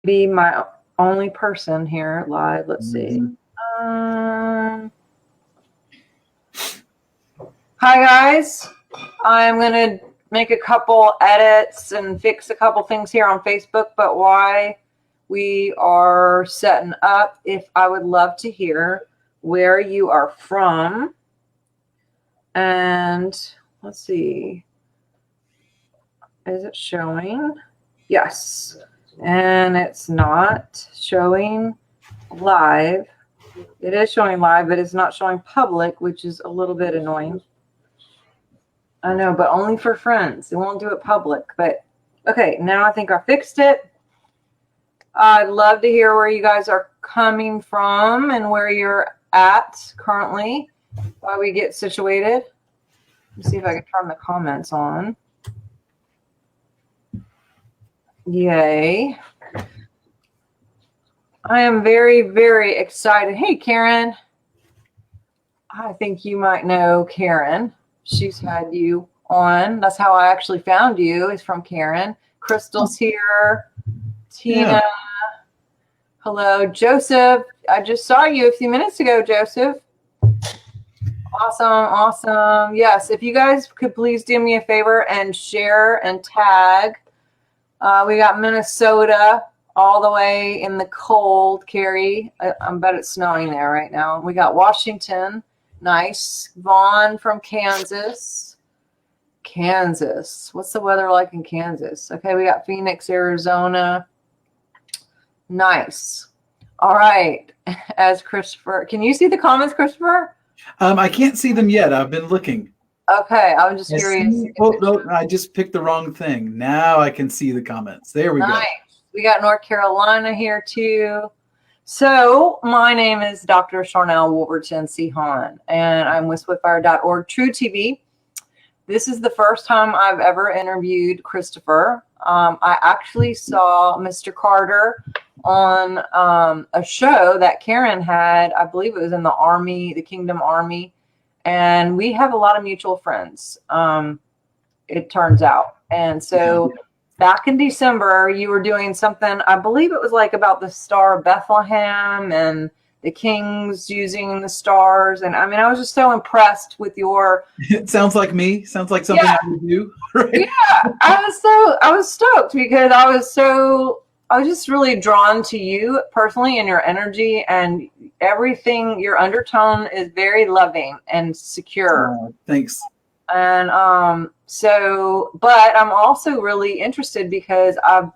be my only person here live. Let's see. Hi guys. I'm gonna make a couple edits and fix a couple things here on Facebook, but why we are setting up, if I would love to hear where you are from. And let's see. Is it showing? Yes. And it's not showing live. It is showing live, but it's not showing public, which is a little bit annoying. I know, but only for friends. It won't do it public. But okay, now I think I fixed it. I'd love to hear where you guys are coming from and where you're at currently while we get situated. Let's see if I can turn the comments on. Yay. I am very, very excited. Hey, Karen. I think you might know Karen. She's had you on. That's how I actually found you, is from Karen. Crystal's here. Tina. Yeah. Hello, Joseph. I just saw you a few minutes ago, Joseph. Awesome, awesome. Yes, if you guys could please do me a favor and share and tag. We got Minnesota all the way in the cold, Carrie. I bet it's snowing there right now. We got Washington. Nice. Vaughn from Kansas. Kansas. What's the weather like in Kansas? Okay, we got Phoenix, Arizona. Nice. All right. As Christopher, can you see the comments, Christopher? I can't see them yet. I've been looking. Okay, I was just curious. Oh, no, I just picked the wrong thing. Now I can see the comments. There we go. We got North Carolina here too. So my name is Dr. Sharnael Wolverton Sehan, and I'm with Spitfire.org True TV. This is the first time I've ever interviewed Christopher. I actually saw Mr. Carter on a show that Karen had. I believe it was in the Army, the Kingdom Army. And we have a lot of mutual friends, it turns out. And so back in December, you were doing something, I believe it was like about the Star of Bethlehem and the kings using the stars. And I mean, I was just so impressed with your... It sounds like me. Sounds like something I would do. Right? Yeah, I was stoked because I was just really drawn to you personally and your energy, and everything. Your undertone is very loving and secure. Thanks. And but I'm also really interested because I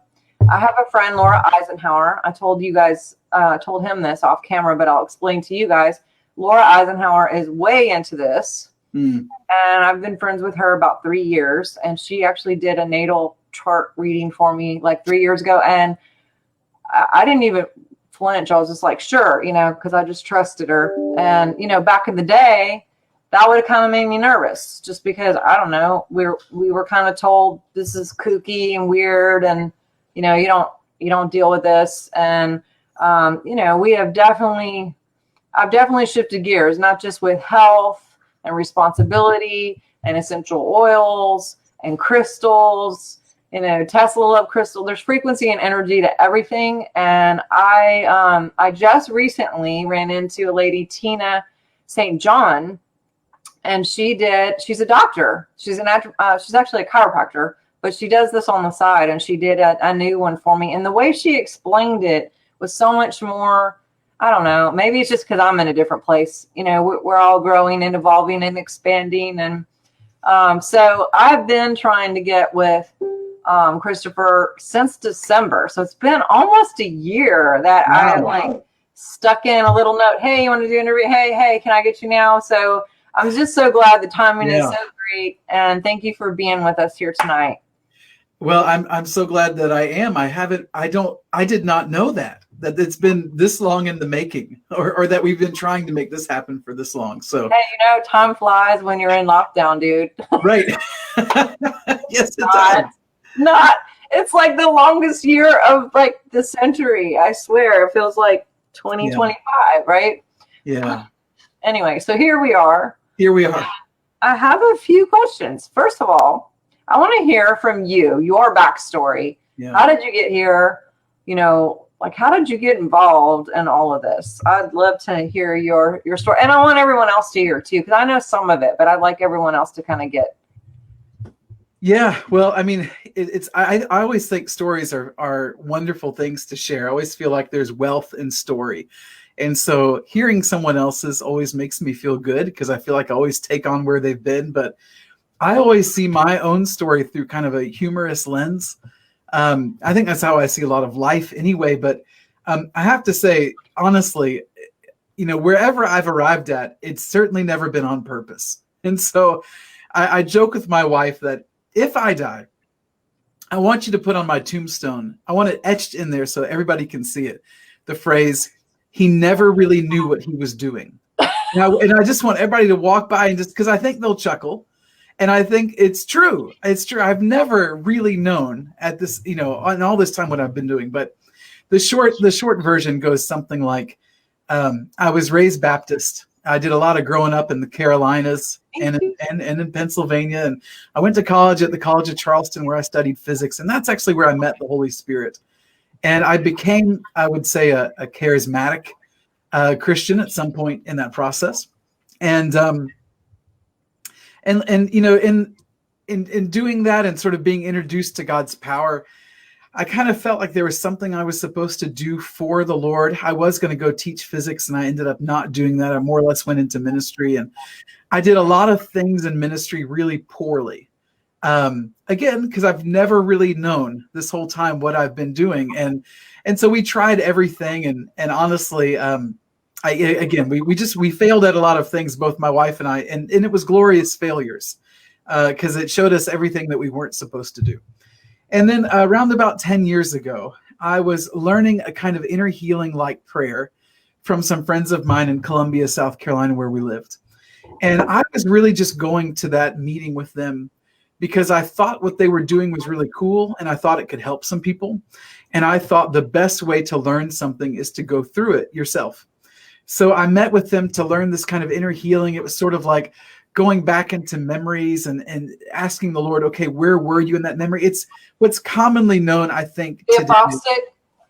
have a friend, Laura Eisenhower. I told you guys, told him this off camera, but I'll explain to you guys. Laura Eisenhower is way into this. And I've been friends with her about 3 years, and she actually did a natal chart reading for me like 3 years ago, and I didn't even flinch. I was just like, sure, because I just trusted her. And back in the day, that would have kind of made me nervous, just because I don't know, we were kind of told this is kooky and weird, and you don't deal with this. And I've definitely shifted gears, not just with health and responsibility and essential oils and crystals. Tesla love crystal. There's frequency and energy to everything. And I just recently ran into a lady, Tina St. John, and she's a doctor. She's actually a chiropractor, but she does this on the side, and she did a new one for me. And the way she explained it was so much more, I don't know, maybe it's just because I'm in a different place. We're all growing and evolving and expanding. And so I've been trying to get with Christopher since December. So it's been almost a year that I stuck in a little note. Hey, you want to do an interview? Hey, can I get you now? So I'm just so glad the timing is so great. And thank you for being with us here tonight. Well, I'm so glad that I am. I did not know that it's been this long in the making, or that we've been trying to make this happen for this long. So hey, time flies when you're in lockdown, dude. Right. Yes, it does. It's like the longest year of like the century. I swear, it feels like 2025, right? Yeah. Anyway, so here we are. I have a few questions. First of all, I want to hear from you, your backstory. Yeah. How did you get here? like, how did you get involved in all of this? I'd love to hear your story. And I want everyone else to hear too, because I know some of it, but I'd like everyone else to kind of get. Yeah, well, I mean, I always think stories are wonderful things to share. I always feel like there's wealth in story. And so hearing someone else's always makes me feel good, because I feel like I always take on where they've been. But I always see my own story through kind of a humorous lens. I think that's how I see a lot of life anyway. But I have to say, honestly, wherever I've arrived at, it's certainly never been on purpose. And so I joke with my wife that if I die, I want you to put on my tombstone, I want it etched in there so everybody can see it, the phrase, "He never really knew what he was doing." And I just want everybody to walk by, and just because I think they'll chuckle. And I think it's true. It's true. I've never really known at this, in all this time what I've been doing. But the short version goes something like, I was raised Baptist. I did a lot of growing up in the Carolinas and in Pennsylvania. And I went to college at the College of Charleston, where I studied physics. And that's actually where I met the Holy Spirit. And I became, I would say, a charismatic Christian at some point in that process. And in doing that and sort of being introduced to God's power, I kind of felt like there was something I was supposed to do for the Lord. I was going to go teach physics, and I ended up not doing that. I more or less went into ministry, and I did a lot of things in ministry really poorly. Again, because I've never really known this whole time what I've been doing. And so we tried everything. And honestly, we failed at a lot of things, both my wife and I, and it was glorious failures, because it showed us everything that we weren't supposed to do. And then around about 10 years ago, I was learning a kind of inner healing like prayer from some friends of mine in Columbia, South Carolina, where we lived. And I was really just going to that meeting with them because I thought what they were doing was really cool, and I thought it could help some people. And I thought the best way to learn something is to go through it yourself. So I met with them to learn this kind of inner healing. It was sort of like going back into memories and asking the Lord, okay, where were you in that memory? It's what's commonly known, I think, the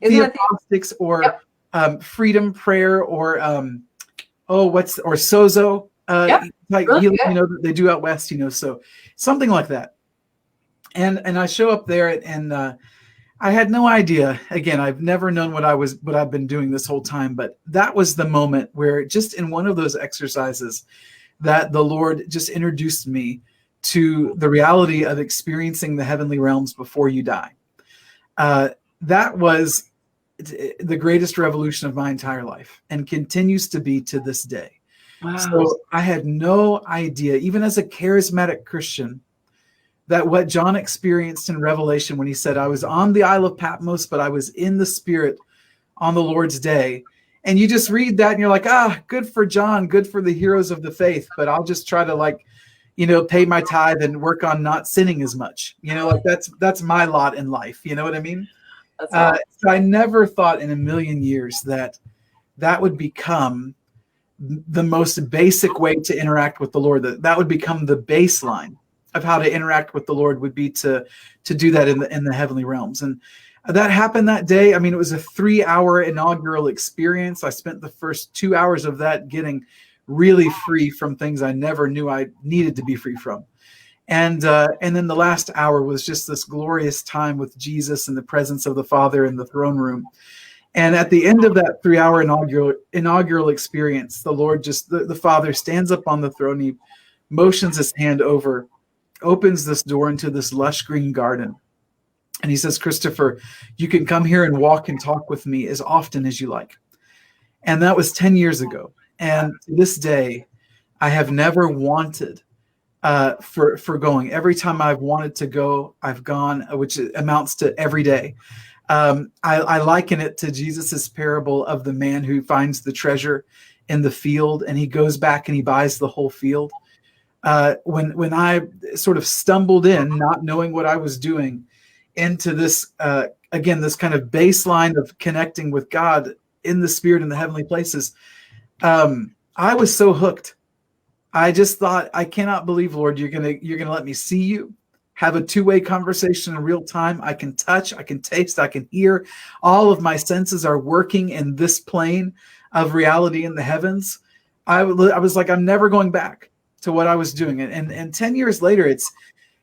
Theophostics, or freedom prayer, or sozo like really healing, that they do out west, so something like that. And I show up there, and I had no idea. Again, I've never known what I've been doing this whole time, but that was the moment where, just in one of those exercises, that the Lord just introduced me to the reality of experiencing the heavenly realms before you die. That was the greatest revolution of my entire life, and continues to be to this day. Wow. So I had no idea, even as a charismatic Christian, that what John experienced in Revelation when he said, I was on the Isle of Patmos, but I was in the Spirit on the Lord's day. And you just read that and you're like, good for John, good for the heroes of the faith. But I'll just try to pay my tithe and work on not sinning as much. That's my lot in life. You know what I mean? So I never thought in a million years that would become the most basic way to interact with the Lord. That would become the baseline of how to interact with the Lord, would be to do that in the heavenly realms. And that happened that day. I mean, it was a 3-hour inaugural experience. I spent the first 2 hours of that getting really free from things I never knew I needed to be free from. And then the last hour was just this glorious time with Jesus in the presence of the Father in the throne room. And at the end of that 3-hour inaugural experience, the Lord the Father stands up on the throne. He motions his hand over, opens this door into this lush green garden. And he says, Christopher, you can come here and walk and talk with me as often as you like. And that was 10 years ago. And to this day, I have never wanted for going. Every time I've wanted to go, I've gone, which amounts to every day. I liken it to Jesus's parable of the man who finds the treasure in the field, and he goes back and he buys the whole field. When I sort of stumbled in, not knowing what I was doing, into this, again, this kind of baseline of connecting with God in the Spirit in the heavenly places, I was so hooked. I just thought, I cannot believe, Lord, you're gonna let me see you. have a two-way conversation in real time. I can touch, I can taste, I can hear. All of my senses are working in this plane of reality in the heavens. I was like, I'm never going back to what I was doing. And 10 years later,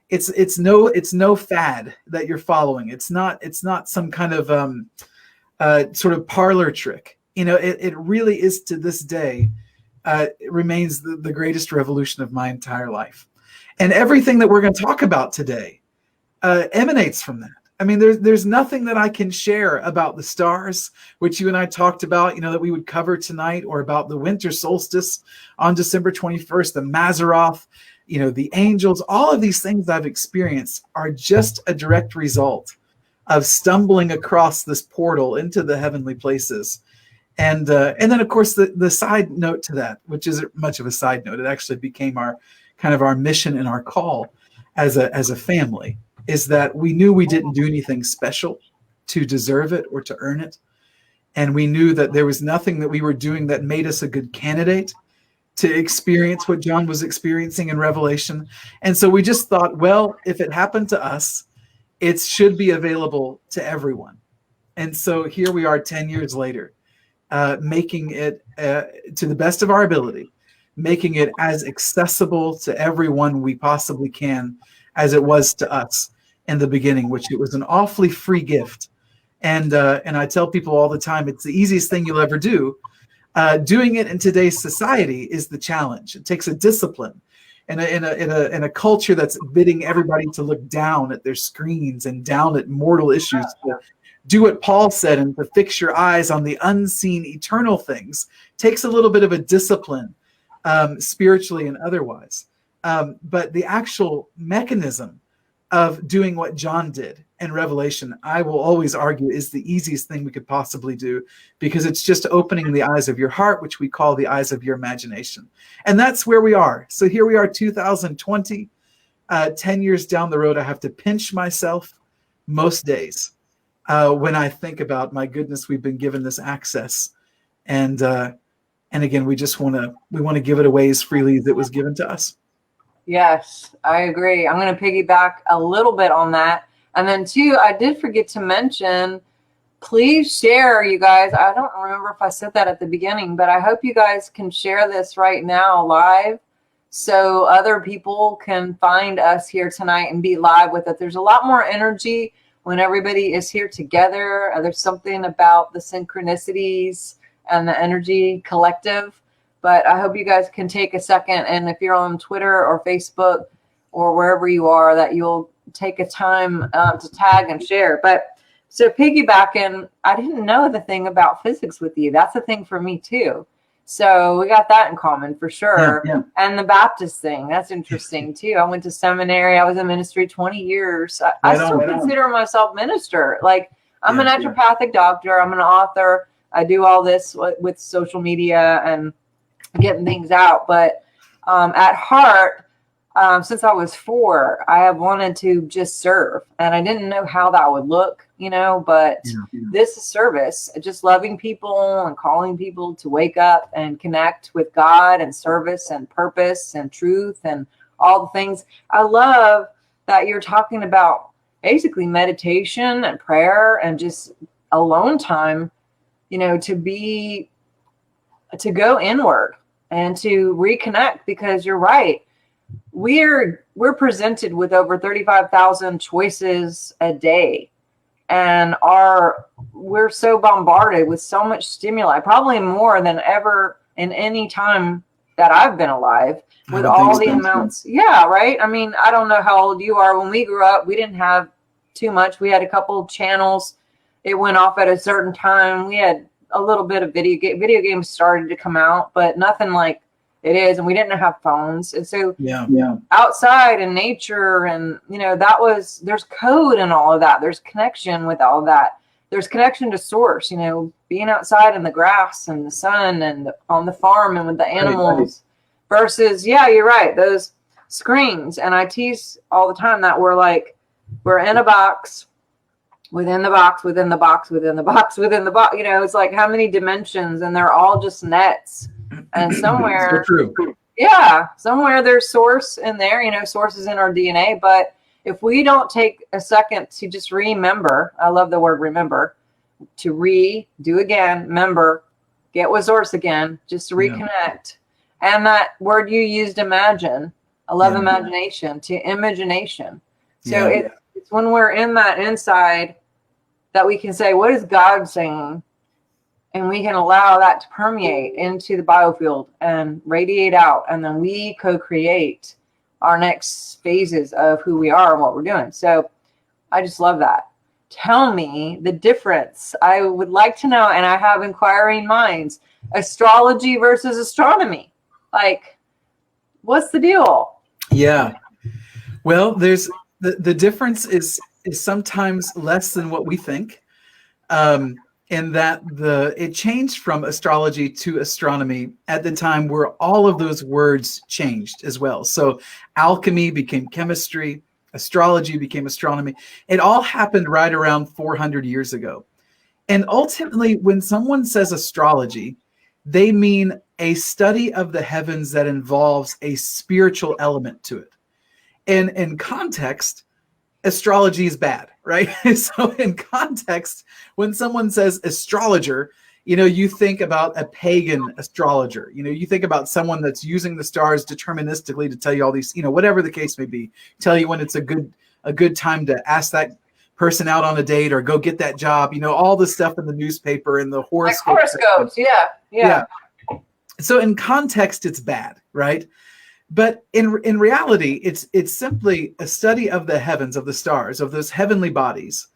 it's no fad that you're following. It's not some kind of sort of parlor trick. It really is, to this day, it remains the greatest revolution of my entire life. And everything that we're going to talk about today emanates from that. I mean, there's nothing that I can share about the stars, which you and I talked about, that we would cover tonight, or about the winter solstice on December 21st, the Mazeroth, the angels. All of these things I've experienced are just a direct result of stumbling across this portal into the heavenly places. And then, of course, the side note to that, which isn't much of a side note, it actually became our mission and our call as a family, is that we knew we didn't do anything special to deserve it or to earn it. And we knew that there was nothing that we were doing that made us a good candidate to experience what John was experiencing in Revelation. And so we just thought, well, if it happened to us, it should be available to everyone. And so here we are 10 years later, making it, to the best of our ability, making it as accessible to everyone we possibly can as it was to us in the beginning, which it was an awfully free gift. And I tell people all the time, it's the easiest thing you'll ever do. Doing it in today's society is the challenge. It takes a discipline. In a culture that's bidding everybody to look down at their screens and down at mortal issues, to do what Paul said and to fix your eyes on the unseen eternal things, takes a little bit of a discipline, spiritually and otherwise. But the actual mechanism of doing what John did in Revelation, I will always argue, is the easiest thing we could possibly do, because it's just opening the eyes of your heart, which we call the eyes of your imagination. And that's where we are. So here we are, 2020, 10 years down the road. I have to pinch myself most days when I think about, my goodness, we've been given this access. And again, we want to give it away as freely as it was given to us. Yes, I agree. I'm going to piggyback a little bit on that. And then too, I did forget to mention, please share, you guys. I don't remember if I said that at the beginning, but I hope you guys can share this right now live, so other people can find us here tonight and be live with it. There's a lot more energy when everybody is here together. There's something about the synchronicities and the energy collective. But I hope you guys can take a second, and if you're on Twitter or Facebook or wherever you are, that you'll take a time to tag and share. But so piggybacking, I didn't know the thing about physics with you. That's a thing for me too. So we got that in common for sure. Yeah. And the Baptist thing, that's interesting too. I went to seminary. I was in ministry 20 years. I still consider myself minister. Like, I'm a naturopathic doctor. I'm an author. I do all this with social media and getting things out. But at heart, since I was 4, I have wanted to just serve, and I didn't know how that would look, but this is service, just loving people and calling people to wake up and connect with God, and service and purpose and truth and all the things. I love that you're talking about basically meditation and prayer and just alone time, to go inward and to reconnect, because you're right. We're presented with over 35,000 choices a day, and we're so bombarded with so much stimuli, probably more than ever in any time that I've been alive, with all the amounts. Yeah, right. I mean, I don't know how old you are. When we grew up, we didn't have too much. We had a couple channels. It went off at a certain time. We had a little bit of video games started to come out, but nothing like it is. And we didn't have phones. And so outside in nature, and there's code and all of that. There's connection with all of that. There's connection to source, being outside in the grass and the sun and on the farm and with the animals, versus, you're right, those screens. And I tease all the time that we're in a box, within the box, within the box, within the box, within the box. It's like, how many dimensions, and they're all just nets. And somewhere, so true. Somewhere there's source in there. Source is in our DNA, but If we don't take a second to just remember, I love the word remember, to do again, remember, get with source again, just to reconnect. And that word you used, imagine, I love imagination, to imagination. So it's when we're in that inside that we can say, what is God saying? And we can allow that to permeate into the biofield and radiate out. And then we co-create our next phases of who we are and what we're doing. So I just love that. Tell me the difference. I would like to know, and I have inquiring minds, astrology versus astronomy. Like, what's the deal? Yeah. Well, there's the difference is sometimes less than what we think. And that it changed from astrology to astronomy at the time where all of those words changed as well. So alchemy became chemistry, astrology became astronomy. It all happened right around 400 years ago. And ultimately, when someone says astrology, they mean a study of the heavens that involves a spiritual element to it. And in context, astrology is bad, right? So in context, when someone says astrologer, you think about a pagan astrologer. You think about someone that's using the stars deterministically to tell you all these, whatever the case may be, tell you when it's a good time to ask that person out on a date or go get that job, all the stuff in the newspaper and the horoscopes. Like horoscopes, yeah. So in context, it's bad, right? But in reality, it's simply a study of the heavens, of the stars, of those heavenly bodies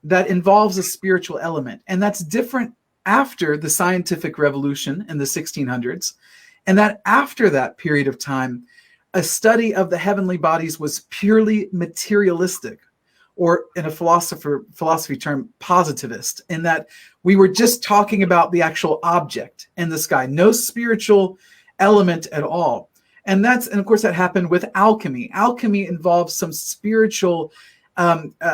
that involves a spiritual element. And that's different after the scientific revolution in the 1600s. And that after that period of time, a study of the heavenly bodies was purely materialistic, or in a philosophy term, positivist, in that we were just talking about the actual object in the sky, no spiritual element at all. And of course, that happened with alchemy. Alchemy involves some spiritual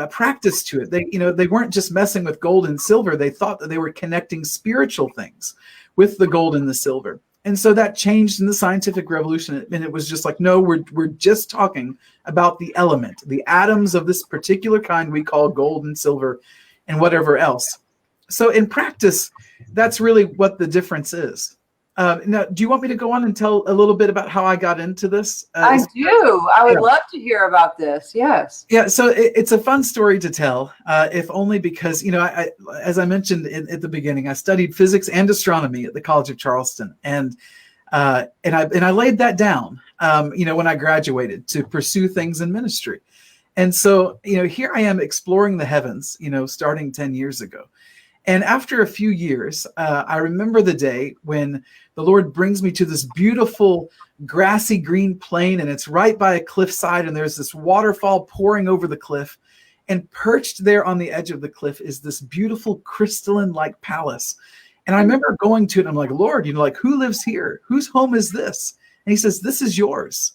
practice to it. They weren't just messing with gold and silver. They thought that they were connecting spiritual things with the gold and the silver. And so that changed in the scientific revolution. And it was just like, no, we're just talking about the element, the atoms of this particular kind we call gold and silver and whatever else. So in practice, that's really what the difference is. Now, do you want me to go on and tell a little bit about how I got into this? I do. I would love to hear about this. Yes. Yeah. So it's a fun story to tell, if only because, I as I mentioned at the beginning, I studied physics and astronomy at the College of Charleston, and I laid that down, when I graduated to pursue things in ministry. And so, here I am exploring the heavens, starting 10 years ago. And after a few years, I remember the day when the Lord brings me to this beautiful grassy green plain, and it's right by a cliffside, and there's this waterfall pouring over the cliff. And perched there on the edge of the cliff is this beautiful crystalline-like palace. And I remember going to it, and I'm like, Lord, who lives here? Whose home is this? And he says, this is yours.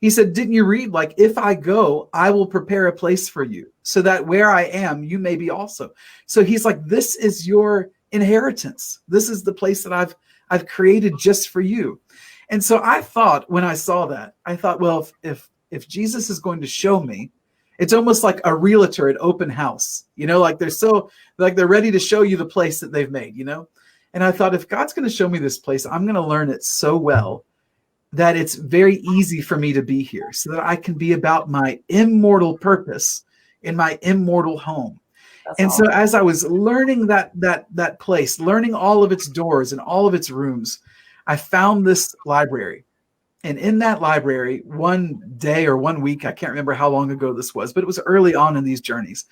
He said, didn't you read, if I go, I will prepare a place for you so that where I am, you may be also. So he's like, this is your inheritance. This is the place that I've created just for you. And so I thought, when I saw that, well, if Jesus is going to show me, it's almost like a realtor at open house, they're ready to show you the place that they've made, And I thought, if God's going to show me this place, I'm going to learn it so well that it's very easy for me to be here so that I can be about my immortal purpose in my immortal home. That's awesome. So as I was learning that place, learning all of its doors and all of its rooms, I found this library. And in that library, one day or 1 week, I can't remember how long ago this was, but it was early on in these journeys,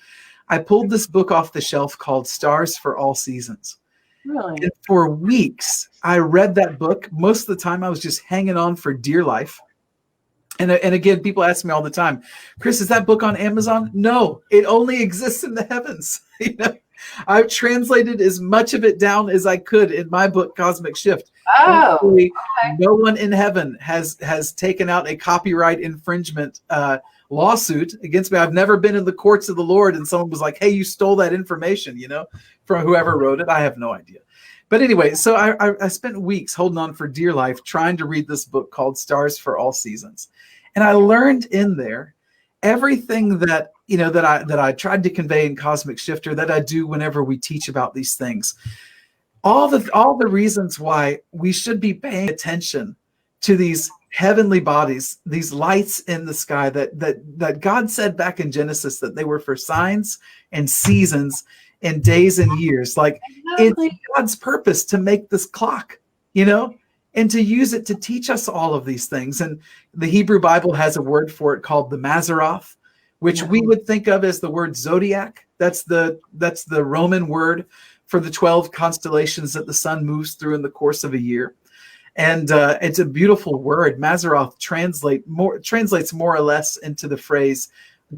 I pulled this book off the shelf called Stars for All Seasons. Really? And for weeks, I read that book. Most of the time, I was just hanging on for dear life. And again, people ask me all the time, Chris, is that book on Amazon? No, it only exists in the heavens. I've translated as much of it down as I could in my book, Cosmic Shift. Oh, okay. No one in heaven has taken out a copyright infringement lawsuit against me. I've never been in the courts of the Lord and someone was like, hey, you stole that information, from whoever wrote it. I have no idea. But anyway, so I spent weeks holding on for dear life trying to read this book called Stars for All Seasons. And I learned in there everything that, that I tried to convey in Cosmic Shifter, that I do whenever we teach about these things, all the reasons why we should be paying attention to these heavenly bodies, these lights in the sky that God said back in Genesis that they were for signs and seasons and days and years. Like, Exactly. it's God's purpose to make this clock, and to use it to teach us all of these things. And the Hebrew Bible has a word for it called the Mazeroth, which we would think of as the word zodiac. That's the Roman word for the 12 constellations that the sun moves through in the course of a year. And it's a beautiful word. Mazeroth translates more or less into the phrase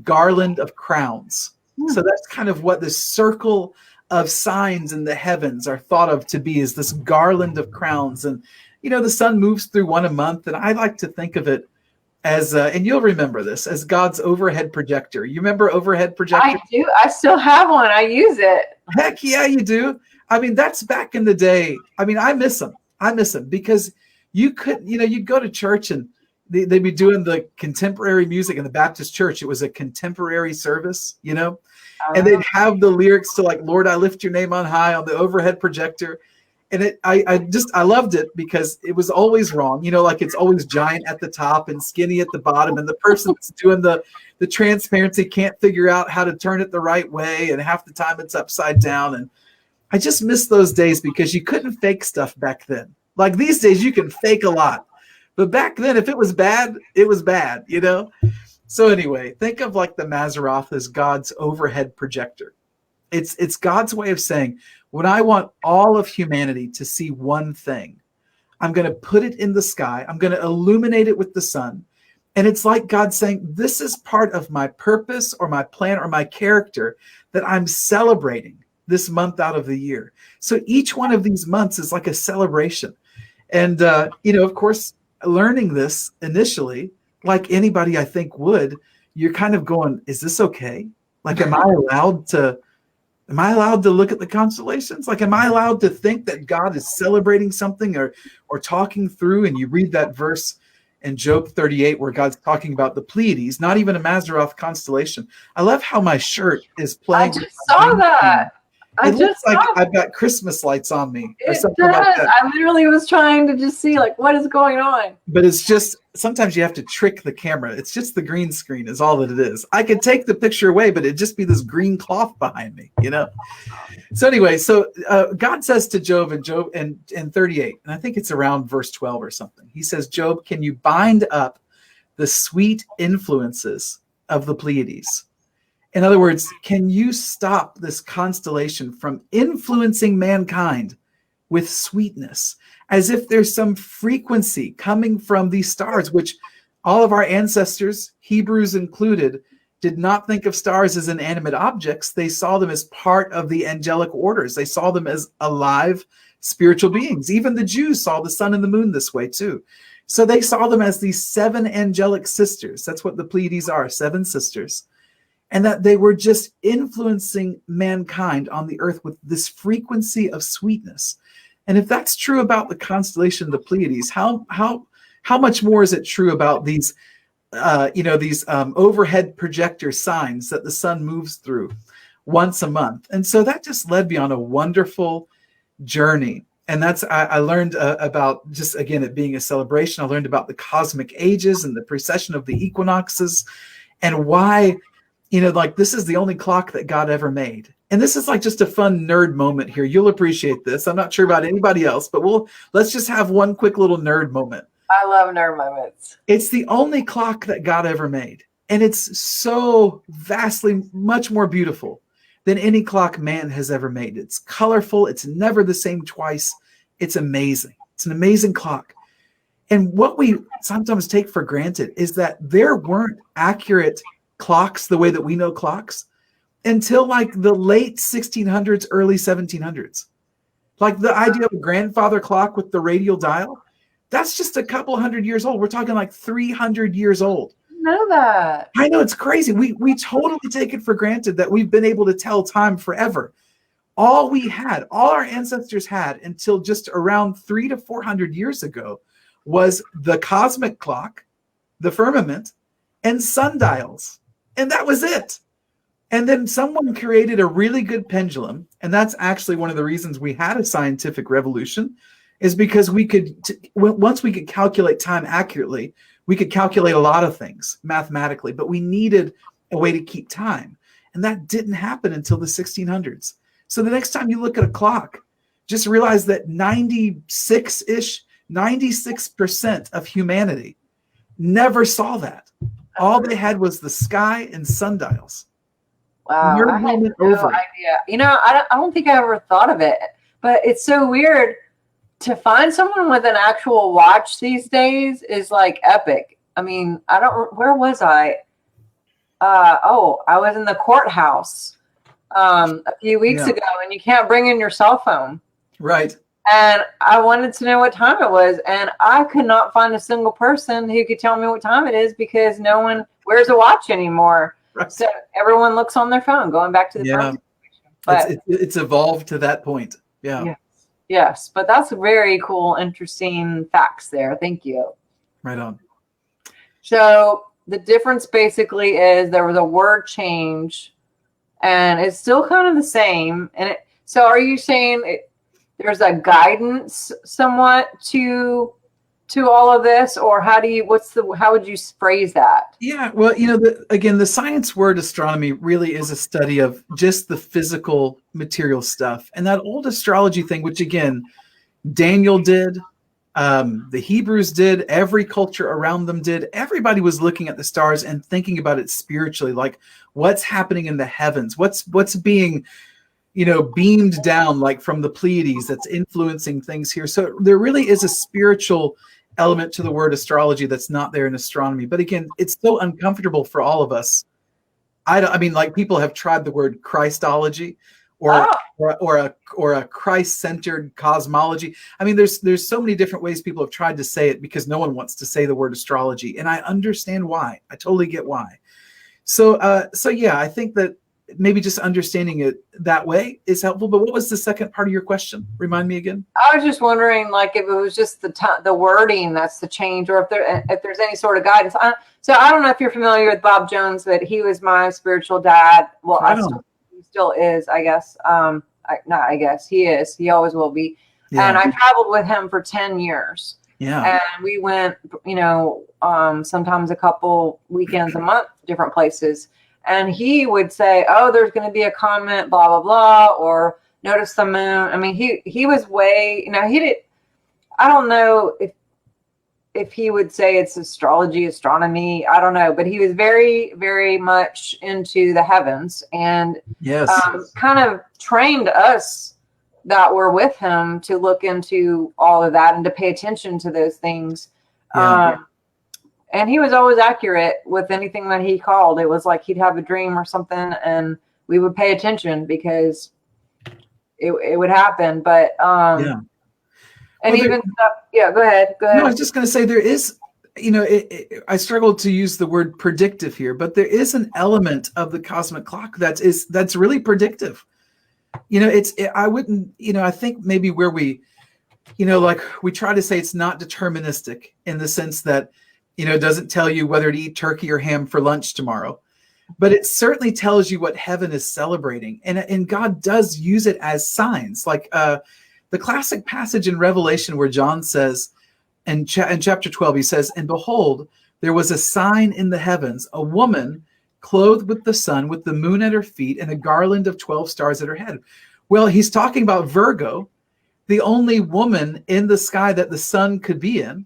garland of crowns. So that's kind of what this circle of signs in the heavens are thought of to be, is this garland of crowns. And, the sun moves through one a month. And I like to think of it as, and you'll remember this, as God's overhead projector. You remember overhead projector? I do. I still have one. I use it. Heck yeah, you do. I mean, that's back in the day. I mean, I miss them. Because you could, you'd go to church and they'd be doing the contemporary music in the Baptist church. It was a contemporary service, and they'd have the lyrics to, like, Lord, I lift your name on high on the overhead projector. And I loved it because it was always wrong. Like, it's always giant at the top and skinny at the bottom. And the person that's doing the transparency can't figure out how to turn it the right way. And half the time it's upside down. And I just miss those days because you couldn't fake stuff back then. Like, these days you can fake a lot. But back then, if it was bad, it was bad, So anyway, think of, like, the Mazeroth as God's overhead projector. It's God's way of saying, when I want all of humanity to see one thing, I'm going to put it in the sky. I'm going to illuminate it with the sun. And it's like God saying, this is part of my purpose or my plan or my character that I'm celebrating this month out of the year. So each one of these months is like a celebration. And, of course, learning this initially, like anybody I think would, you're kind of going, is this okay? Like, am I allowed to look at the constellations? Like, am I allowed to think that God is celebrating something or talking through? And you read that verse in Job 38 where God's talking about the Pleiades, not even a Mazeroth constellation. I love how my shirt is playing. I just saw that. It looks like I've got Christmas lights on me or something does. like that. I literally was trying to just see, like, what is going on. But it's just, sometimes you have to trick the camera. It's just the green screen is all that it is. I could take the picture away, but it'd just be this green cloth behind me, So anyway, God says to Job in 38, and I think it's around verse 12 or something. He says, Job, can you bind up the sweet influences of the Pleiades? In other words, can you stop this constellation from influencing mankind with sweetness, as if there's some frequency coming from these stars, which all of our ancestors, Hebrews included, did not think of stars as inanimate objects. They saw them as part of the angelic orders. They saw them as alive spiritual beings. Even the Jews saw the sun and the moon this way too. So they saw them as these 7 angelic sisters. That's what the Pleiades are, 7 sisters. And that they were just influencing mankind on the earth with this frequency of sweetness. And if that's true about the constellation of the Pleiades, how much more is it true about these, these overhead projector signs that the sun moves through once a month? And so that just led me on a wonderful journey. And I learned about, just again, it being a celebration. I learned about the cosmic ages and the precession of the equinoxes, and why, this is the only clock that God ever made. And this is like just a fun nerd moment here. You'll appreciate this. I'm not sure about anybody else, but let's just have one quick little nerd moment. I love nerd moments. It's the only clock that God ever made. And it's so vastly much more beautiful than any clock man has ever made. It's colorful. It's never the same twice. It's amazing. It's an amazing clock. And what we sometimes take for granted is that there weren't accurate clocks the way that we know clocks until like the late 1600s, early 1700s. Like the idea of a grandfather clock with the radial dial, that's just a couple hundred years old. We're talking like 300 years old. Know that. I know, it's crazy. We totally take it for granted that we've been able to tell time forever. All our ancestors had until just around 300 to 400 years ago was the cosmic clock, the firmament, and sundials. And that was it. And then someone created a really good pendulum. And that's actually one of the reasons we had a scientific revolution, is because we could, once we could calculate time accurately, we could calculate a lot of things mathematically, but we needed a way to keep time. And that didn't happen until the 1600s. So the next time you look at a clock, just realize that 96% of humanity never saw that. All they had was the sky and sundials. Wow, I had no idea. You know, I don't think I ever thought of it, but it's so weird to find someone with an actual watch these days is like epic. I mean, where was I? I was in the courthouse a few weeks ago, and you can't bring in your cell phone. Right. And I wanted to know what time it was, and I could not find a single person who could tell me what time it is because no one wears a watch anymore. Right. So everyone looks on their phone, going back to the phone situation. But it's evolved to that point. Yeah. Yes, but that's very cool, interesting facts there. Thank you. Right on. So the difference basically is there was a word change, and it's still kind of the same. And so are you saying there's a guidance somewhat to all of this, or how would you phrase that? Yeah, well, you know, again, the science word astronomy really is a study of just the physical material stuff. And that old astrology thing, which again, Daniel did, the Hebrews did, every culture around them did. Everybody was looking at the stars and thinking about it spiritually, like what's happening in the heavens, what's being, you know, beamed down like from the Pleiades that's influencing things here. So there really is a spiritual element to the word astrology that's not there in astronomy. But again, it's so uncomfortable for all of us. I mean, like people have tried the word Christology or a Christ-centered cosmology. I mean, there's so many different ways people have tried to say it because no one wants to say the word astrology. And I understand why. I totally get why. So yeah, I think that maybe just understanding it that way is helpful. But what was the second part of your question? Remind me again. I was just wondering, like, if it was just the wording that's the change, or if there's any sort of guidance. So I don't know if you're familiar with Bob Jones, but he was my spiritual dad. Well, he still is, I guess. I guess he is. He always will be. Yeah. And I traveled with him for 10 years. Yeah. And we went, you know, sometimes a couple weekends a month, different places. And he would say, oh, there's going to be a comet, blah, blah, blah, or notice the moon. I mean, he was way, you know, I don't know if he would say it's astrology, astronomy, I don't know, but he was very, very much into the heavens and kind of trained us that were with him to look into all of that and to pay attention to those things. Yeah. And he was always accurate with anything that he called. It was like he'd have a dream or something, and we would pay attention because it would happen. But and even go ahead. Go ahead. No, I was just going to say there is, you know, I struggled to use the word predictive here, but there is an element of the cosmic clock that's really predictive. You know, I wouldn't, you know, I think maybe where we, you know, like we try to say it's not deterministic in the sense that, you know, it doesn't tell you whether to eat turkey or ham for lunch tomorrow, but it certainly tells you what heaven is celebrating. And God does use it as signs, like the classic passage in Revelation where John says in chapter 12, he says, and behold, there was a sign in the heavens, a woman clothed with the sun, with the moon at her feet, and a garland of 12 stars at her head. Well, he's talking about Virgo, the only woman in the sky that the sun could be in.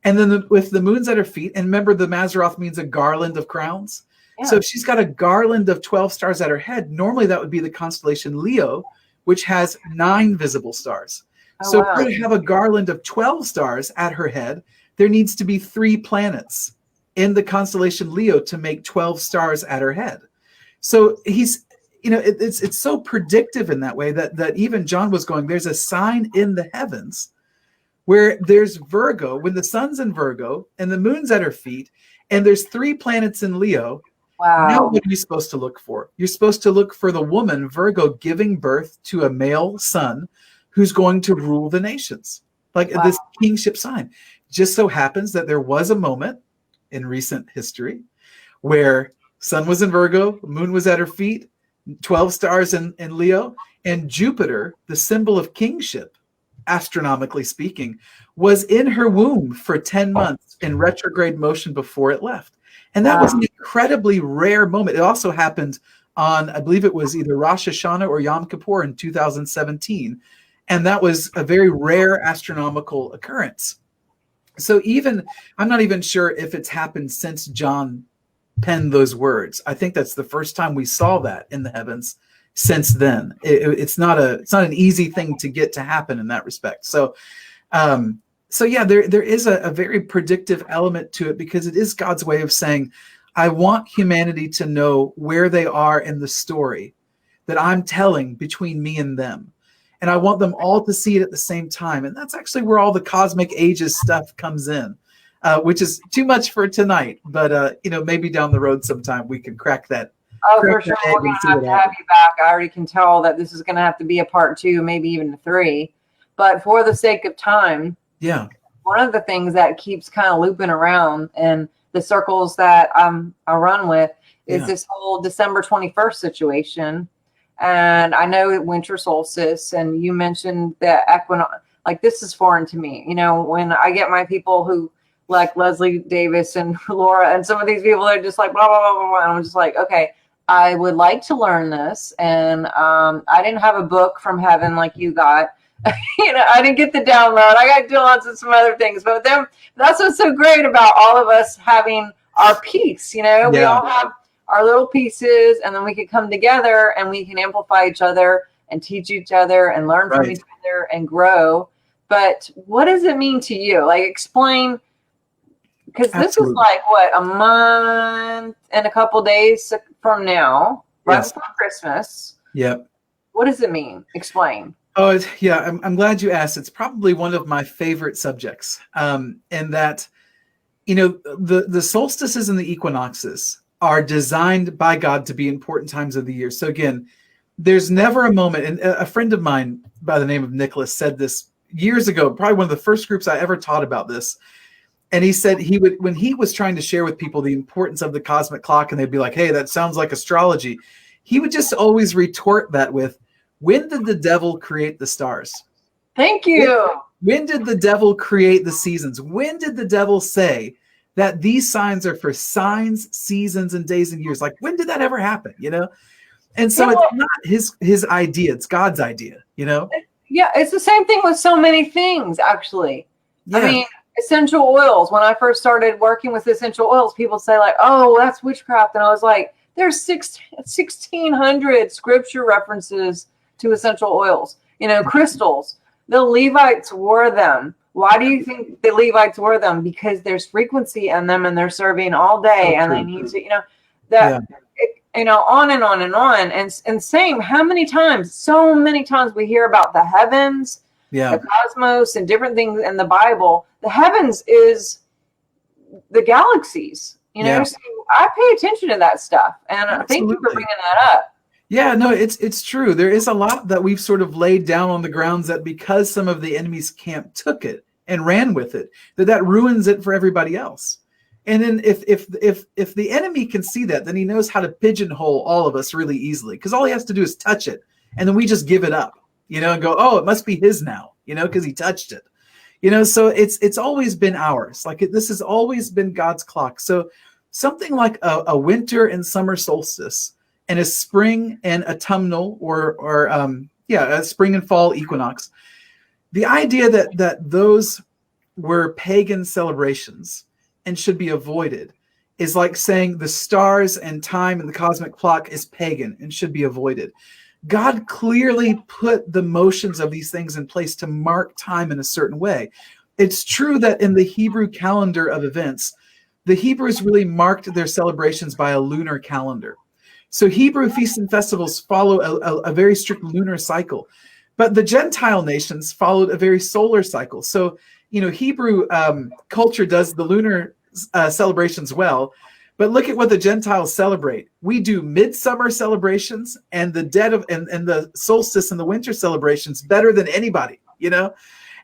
And then with the moon's at her feet, and remember the Mazeroth means a garland of crowns. Yeah. So if she's got a garland of 12 stars at her head, normally that would be the constellation Leo, which has 9 visible stars. So wow. If you have a garland of 12 stars at her head, there needs to be 3 planets in the constellation Leo to make 12 stars at her head. So he's, you know, it's so predictive in that way that even John was going, there's a sign in the heavens where there's Virgo, when the sun's in Virgo and the moon's at her feet, and there's 3 planets in Leo. Wow. Now what are you supposed to look for? You're supposed to look for the woman, Virgo, giving birth to a male son who's going to rule the nations. Like this kingship sign. Just so happens that there was a moment in recent history where Sun was in Virgo, moon was at her feet, 12 stars in Leo, and Jupiter, the symbol of kingship, astronomically speaking, was in her womb for 10 months in retrograde motion before it left. And that was an incredibly rare moment. It also happened on, I believe it was either Rosh Hashanah or Yom Kippur in 2017. And that was a very rare astronomical occurrence. So I'm not even sure if it's happened since John penned those words. I think that's the first time we saw that in the heavens since then. It's not an easy thing to get to happen in that respect. So yeah, there is a very predictive element to it, because it is God's way of saying, I want humanity to know where they are in the story that I'm telling between me and them. And I want them all to see it at the same time. And that's actually where all the cosmic ages stuff comes in, which is too much for tonight. But, maybe down the road sometime we can crack that. Oh, for sure. We're going to have you back. I already can tell that this is going to have to be a part 2, maybe even a 3. But for the sake of time, yeah, one of the things that keeps kind of looping around in the circles that I run with is this whole December 21st situation. And I know winter solstice, and you mentioned the equinox. Like, this is foreign to me. When I get my people who, like Leslie Davis and Laura, and some of these people are just like, blah, blah, blah, blah, blah. And I'm just like, okay, I would like to learn this. And I didn't have a book from heaven like you got. I didn't get the download. I got downloads and some other things. But that's what's so great about all of us having our piece. We all have our little pieces, and then we can come together and we can amplify each other and teach each other and learn from each other and grow. But what does it mean to you? Like, explain, because this is like, what, a month and a couple days from now, right before Christmas. Yep. What does it mean? Explain. Oh, yeah. I'm glad you asked. It's probably one of my favorite subjects. And that, the solstices and the equinoxes are designed by God to be important times of the year. So again, there's never a moment, and a friend of mine by the name of Nicholas said this years ago, probably one of the first groups I ever taught about this. And he said when he was trying to share with people the importance of the cosmic clock, and they'd be like, hey, that sounds like astrology, he would just always retort that with, when did the devil create the stars? Thank you. When did the devil create the seasons? When did the devil say that these signs are for signs, seasons, and days and years? Like, when did that ever happen? And so it's not his idea, it's God's idea, Yeah, it's the same thing with so many things, actually. Yeah. I mean, essential oils. When I first started working with essential oils, people say like, oh, that's witchcraft. And I was like, there's 1,600 scripture references to essential oils. Crystals. The Levites wore them. Why do you think the Levites wore them? Because there's frequency in them, and they're serving all day, and they need to, on and on and on. And same, how many times? So many times we hear about the heavens, the cosmos, and different things in the Bible. The heavens is the galaxies. So I pay attention to that stuff, and thank you for bringing that up. Yeah, no, it's true. There is a lot that we've sort of laid down on the grounds that because some of the enemy's camp took it and ran with it, that ruins it for everybody else. And then if the enemy can see that, then he knows how to pigeonhole all of us really easily, because all he has to do is touch it, and then we just give it up, and go, oh, it must be his now, because he touched it. So it's always been ours. Like, this has always been God's clock. So something like a winter and summer solstice, and a spring and autumnal or a spring and fall equinox. The idea that those were pagan celebrations and should be avoided is like saying the stars and time and the cosmic clock is pagan and should be avoided. God clearly put the motions of these things in place to mark time in a certain way. It's true that in the Hebrew calendar of events, the Hebrews really marked their celebrations by a lunar calendar. So Hebrew feasts and festivals follow a very strict lunar cycle, but the Gentile nations followed a very solar cycle. So, Hebrew culture does the lunar celebrations well, but look at what the Gentiles celebrate. We do midsummer celebrations and the dead of and the solstice and the winter celebrations better than anybody,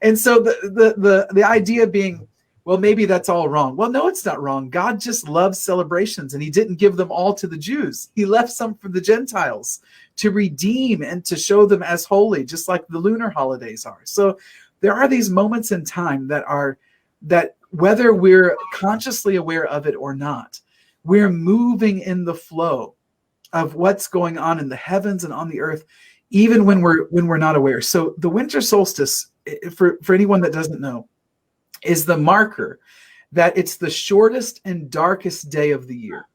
And so the idea being, well, maybe that's all wrong. Well, no, it's not wrong. God just loves celebrations, and he didn't give them all to the Jews. He left some for the Gentiles to redeem and to show them as holy, just like the lunar holidays are. So there are these moments in time that whether we're consciously aware of it or not, we're moving in the flow of what's going on in the heavens and on the earth, even when we're not aware. So the winter solstice, for anyone that doesn't know, is the marker that it's the shortest and darkest day of the year.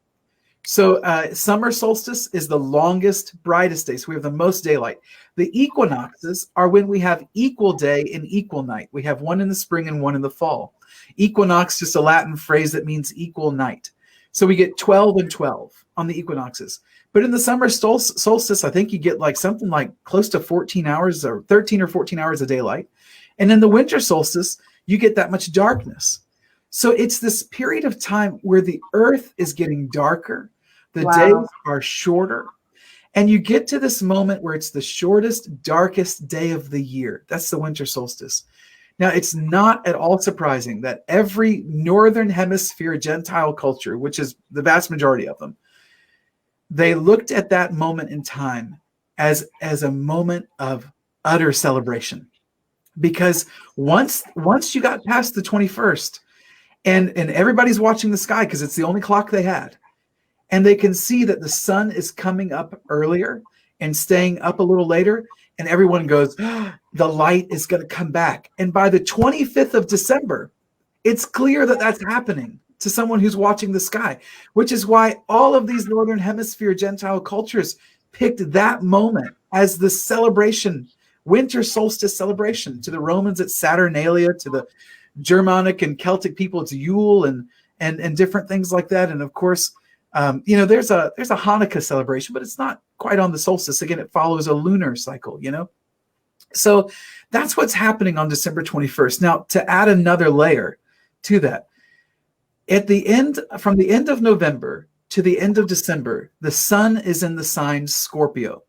So summer solstice is the longest, brightest day. So we have the most daylight. The equinoxes are when we have equal day and equal night. We have one in the spring and one in the fall. Equinox, just a Latin phrase that means equal night. So we get 12 and 12 on the equinoxes. But in the summer solstice, I think you get like something like close to 14 hours or 13 or 14 hours of daylight. And in the winter solstice, you get that much darkness. So it's this period of time where the earth is getting darker, the days are shorter, and you get to this moment where it's the shortest, darkest day of the year. That's the winter solstice. Now, it's not at all surprising that every northern hemisphere Gentile culture, which is the vast majority of them, they looked at that moment in time as a moment of utter celebration. Because once you got past the 21st, and everybody's watching the sky because it's the only clock they had, and they can see that the sun is coming up earlier and staying up a little later, and everyone goes, oh, the light is going to come back. And by the 25th of December, it's clear that that's happening to someone who's watching the sky, which is why all of these Northern Hemisphere Gentile cultures picked that moment as the celebration, winter solstice celebration. To the Romans, it's Saturnalia. To the Germanic and Celtic people, it's Yule and different things like that. And of course, there's a Hanukkah celebration, but it's not quite on the solstice. Again, it follows a lunar cycle, So that's what's happening on December 21st. Now, to add another layer to that, from the end of November to the end of December, the sun is in the sign Scorpio.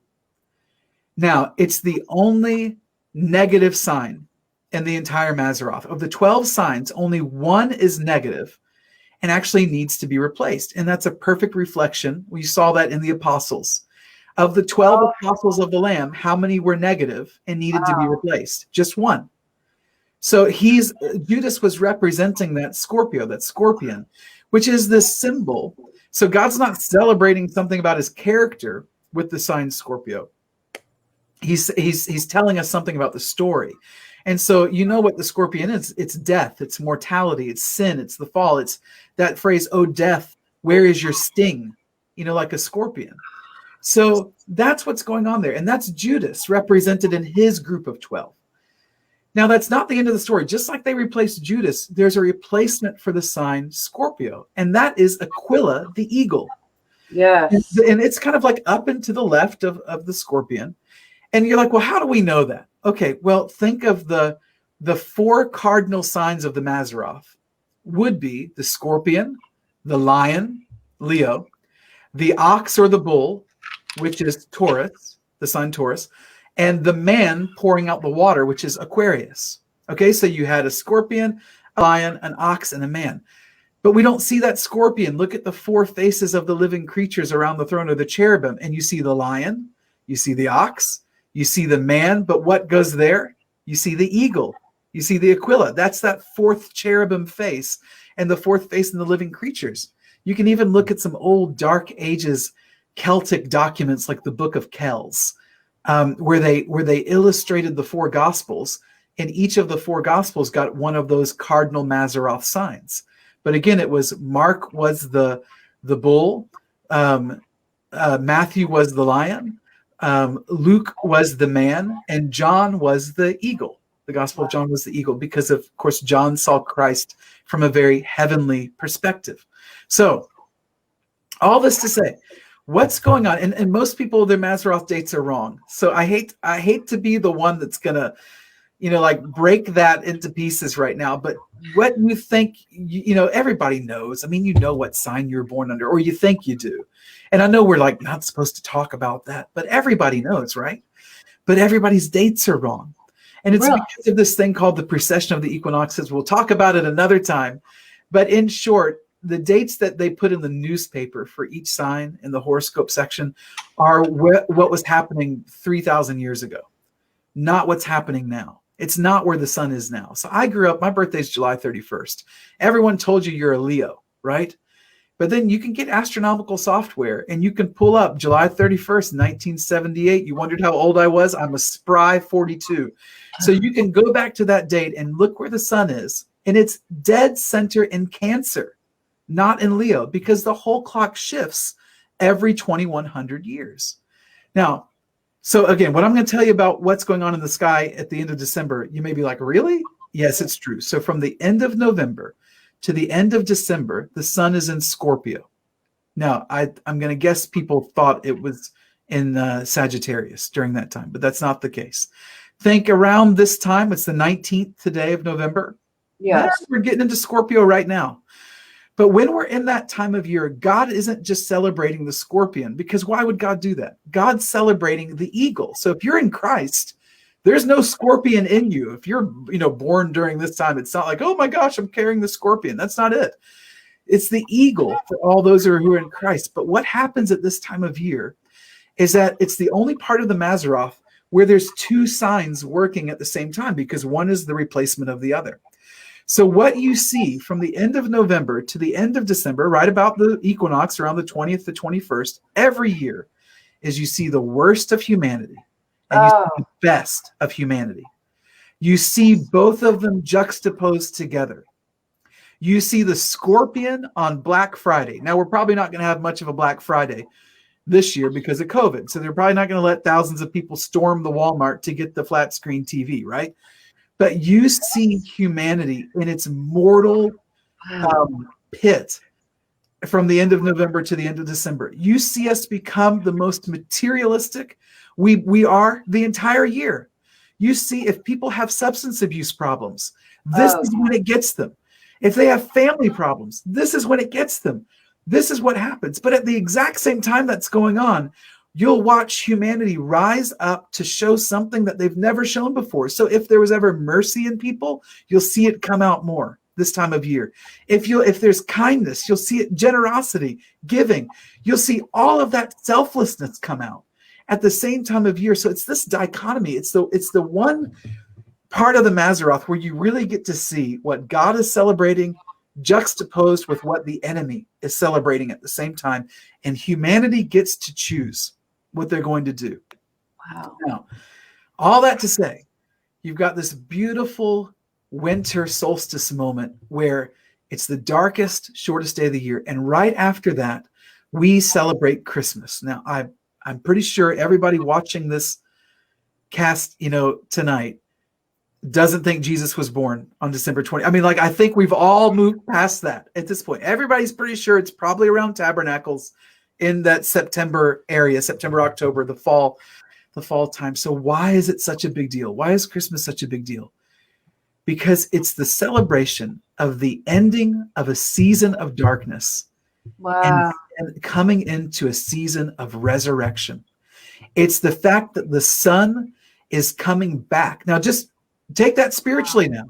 Now, it's the only negative sign in the entire Mazeroth. Of the 12 signs, only one is negative and actually needs to be replaced. And that's a perfect reflection. We saw that in the apostles. Of the 12 apostles of the Lamb, how many were negative and needed to be replaced? Just one. So Judas was representing that Scorpio, that scorpion, which is this symbol. So God's not celebrating something about his character with the sign Scorpio. He's telling us something about the story. And so you know what the scorpion is. It's death, it's mortality, it's sin, it's the fall. It's that phrase, oh, death, where is your sting? Like a scorpion. So that's what's going on there. And that's Judas represented in his group of 12. Now, that's not the end of the story. Just like they replaced Judas, there's a replacement for the sign Scorpio. And that is Aquila, the eagle. Yes. And it's kind of like up and to the left of the scorpion. And you're like, well, how do we know that? Okay, well, think of the four cardinal signs of the Mazeroth would be the scorpion, the lion, Leo, the ox or the bull, which is Taurus, the sign Taurus, and the man pouring out the water, which is Aquarius. Okay, so you had a scorpion, a lion, an ox, and a man. But we don't see that scorpion. Look at the four faces of the living creatures around the throne of the cherubim, and you see the lion, you see the ox, you see the man, but what goes there? You see the eagle. You see the Aquila. That's that fourth cherubim face and the fourth face in the living creatures. You can even look at some old Dark Ages Celtic documents like the Book of Kells, where they illustrated the four Gospels, and each of the four Gospels got one of those cardinal Mazeroth signs. But again, it was Mark was the bull, Matthew was the lion, Luke was the man, and John was the eagle. The Gospel of John was the eagle because, of course, John saw Christ from a very heavenly perspective. So all this to say, what's going on? And most people, their Mazeroth dates are wrong. So I hate to be the one that's going to, break that into pieces right now. But what you think, everybody knows. I mean, you know what sign you're born under, or you think you do. And I know we're not supposed to talk about that, but everybody knows, right? But everybody's dates are wrong. And it's Really? because of this thing called the precession of the equinoxes. We'll talk about it another time. But in short, the dates that they put in the newspaper for each sign in the horoscope section are what was happening 3,000 years ago, not what's happening now. It's not where the sun is now. So I grew up, my birthday's July 31st. Everyone told you you're a Leo, right? But then you can get astronomical software and you can pull up July 31st, 1978. You wondered how old I was? I'm a spry 42. So you can go back to that date and look where the sun is. And it's dead center in Cancer, not in Leo, because the whole clock shifts every 2,100 years. Now, so again, what I'm going to tell you about what's going on in the sky at the end of December, you may be like, really? Yes, it's true. So from the end of November to the end of December, the sun is in Scorpio. Now, I'm going to guess people thought it was in Sagittarius during that time, but that's not the case. Think around this time, it's the 19th today of November. Yes. We're getting into Scorpio right now. But when we're in that time of year, God isn't just celebrating the scorpion, because why would God do that? God's celebrating the eagle. So if you're in Christ, there's no scorpion in you. If you're, born during this time, it's not like, oh my gosh, I'm carrying the scorpion. That's not it. It's the eagle for all those who are in Christ. But what happens at this time of year is that it's the only part of the Mazeroth where there's two signs working at the same time, because one is the replacement of the other. So what you see from the end of November to the end of December, right about the equinox, around the 20th to 21st, every year, is you see the worst of humanity and you see the best of humanity. You see both of them juxtaposed together. You see the scorpion on Black Friday. Now, we're probably not going to have much of a Black Friday this year because of COVID. So they're probably not going to let thousands of people storm the Walmart to get the flat screen TV, right? But you see humanity in its mortal pit from the end of November to the end of December. You see us become the most materialistic we are the entire year. You see, if people have substance abuse problems, this is when it gets them. If they have family problems, this is when it gets them. This is what happens. But at the exact same time that's going on, you'll watch humanity rise up to show something that they've never shown before. So if there was ever mercy in people, you'll see it come out more this time of year. If there's kindness, you'll see it, generosity, giving. You'll see all of that selflessness come out at the same time of year. So it's this dichotomy. It's the one part of the Mazeroth where you really get to see what God is celebrating juxtaposed with what the enemy is celebrating at the same time. And humanity gets to choose what they're going to do. Wow. Now, all that to say, you've got this beautiful winter solstice moment where it's the darkest, shortest day of the year. And right after that, we celebrate Christmas. Now, I'm pretty sure everybody watching this cast, tonight doesn't think Jesus was born on December 20. I think we've all moved past that at this point. Everybody's pretty sure it's probably around Tabernacles in that September area, September, October, the fall time. So why is it such a big deal? Why is Christmas such a big deal? Because it's the celebration of the ending of a season of darkness. Wow. And coming into a season of resurrection. It's the fact that the sun is coming back. Now, just take that spiritually now.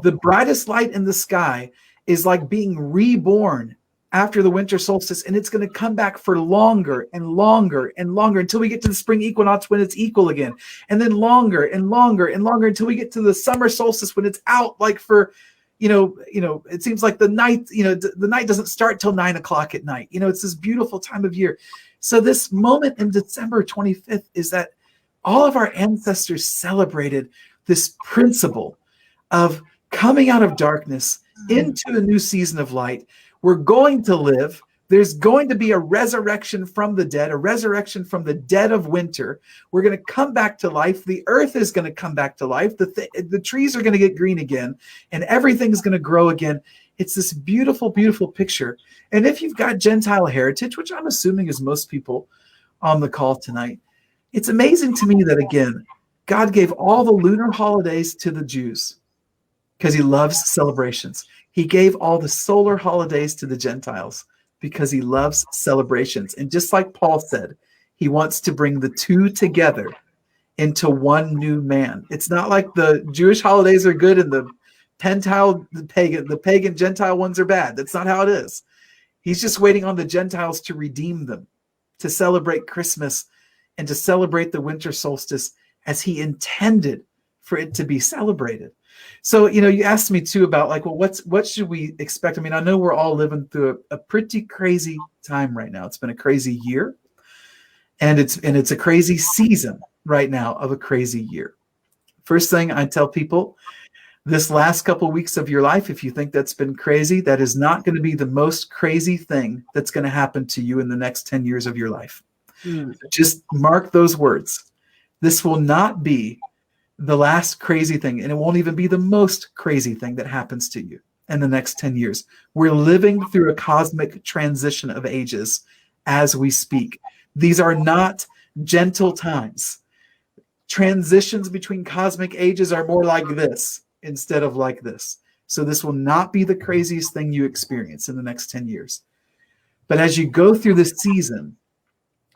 The brightest light in the sky is like being reborn after the winter solstice, and it's going to come back for longer and longer and longer until we get to the spring equinox when it's equal again, and then longer and longer and longer until we get to the summer solstice when it's out like for, it seems like the night, the night doesn't start till 9 o'clock at night. It's this beautiful time of year. So this moment in December 25th is that all of our ancestors celebrated this principle of coming out of darkness into a new season of light. We're going to live. There's going to be a resurrection from the dead, a resurrection from the dead of winter. We're going to come back to life. The earth is going to come back to life. The trees are going to get green again, and everything's going to grow again. It's this beautiful, beautiful picture. And if you've got Gentile heritage, which I'm assuming is most people on the call tonight, it's amazing to me that, again, God gave all the lunar holidays to the Jews because he loves celebrations. He gave all the solar holidays to the Gentiles because he loves celebrations. And just like Paul said, he wants to bring the two together into one new man. It's not like the Jewish holidays are good and the pagan Gentile ones are bad. That's not how it is. He's just waiting on the Gentiles to redeem them, to celebrate Christmas and to celebrate the winter solstice as he intended for it to be celebrated. So, you asked me too about like, well, what should we expect? I mean, I know we're all living through a pretty crazy time right now. It's been a crazy year, and it's a crazy season right now of a crazy year. First thing I tell people, this last couple of weeks of your life, if you think that's been crazy, that is not going to be the most crazy thing that's going to happen to you in the next 10 years of your life. Just mark those words. This will not be the last crazy thing, and it won't even be the most crazy thing that happens to you in the next 10 years. We're living through a cosmic transition of ages as we speak. These are not gentle times. Transitions between cosmic ages are more like this instead of like this. So this will not be the craziest thing you experience in the next 10 years. But as you go through this season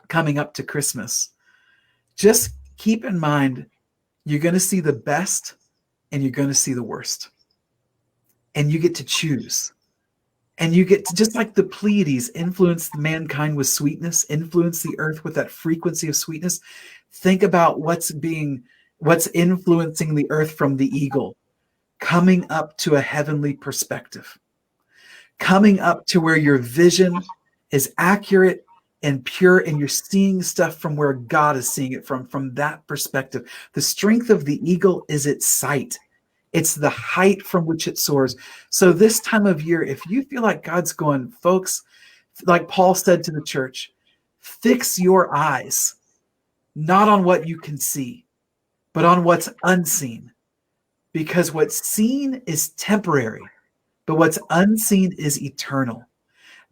coming up to Christmas, just keep in mind, you're going to see the best and you're going to see the worst. And you get to choose. And you get to, just like the Pleiades influence mankind with sweetness, influence the earth with that frequency of sweetness. Think about what's influencing the earth from the eagle, coming up to a heavenly perspective, coming up to where your vision is accurate and pure, and you're seeing stuff from where God is seeing it from that perspective. The strength of the eagle is its sight. It's the height from which it soars. So this time of year, if you feel like God's going, folks, like Paul said to the church, fix your eyes, not on what you can see, but on what's unseen. Because what's seen is temporary, but what's unseen is eternal.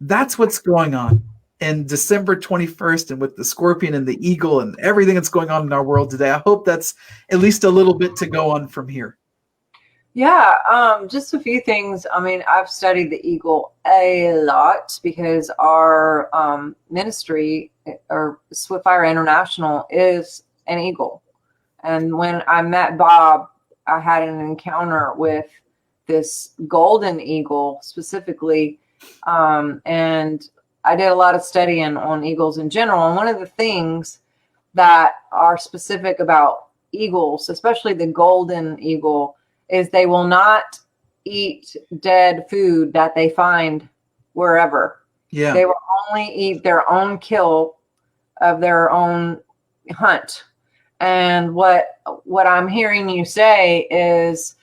That's what's going on in December 21st, and with the scorpion and the eagle and everything that's going on in our world today. I hope that's at least a little bit to go on from here. Yeah, just a few things. I mean, I've studied the eagle a lot because our ministry, or Swiftfire International, is an eagle. And when I met Bob, I had an encounter with this golden eagle specifically, and I did a lot of studying on eagles in general. And one of the things that are specific about eagles, especially the golden eagle, is they will not eat dead food that they find wherever. Yeah. They will only eat their own kill of their own hunt. And what I'm hearing you say is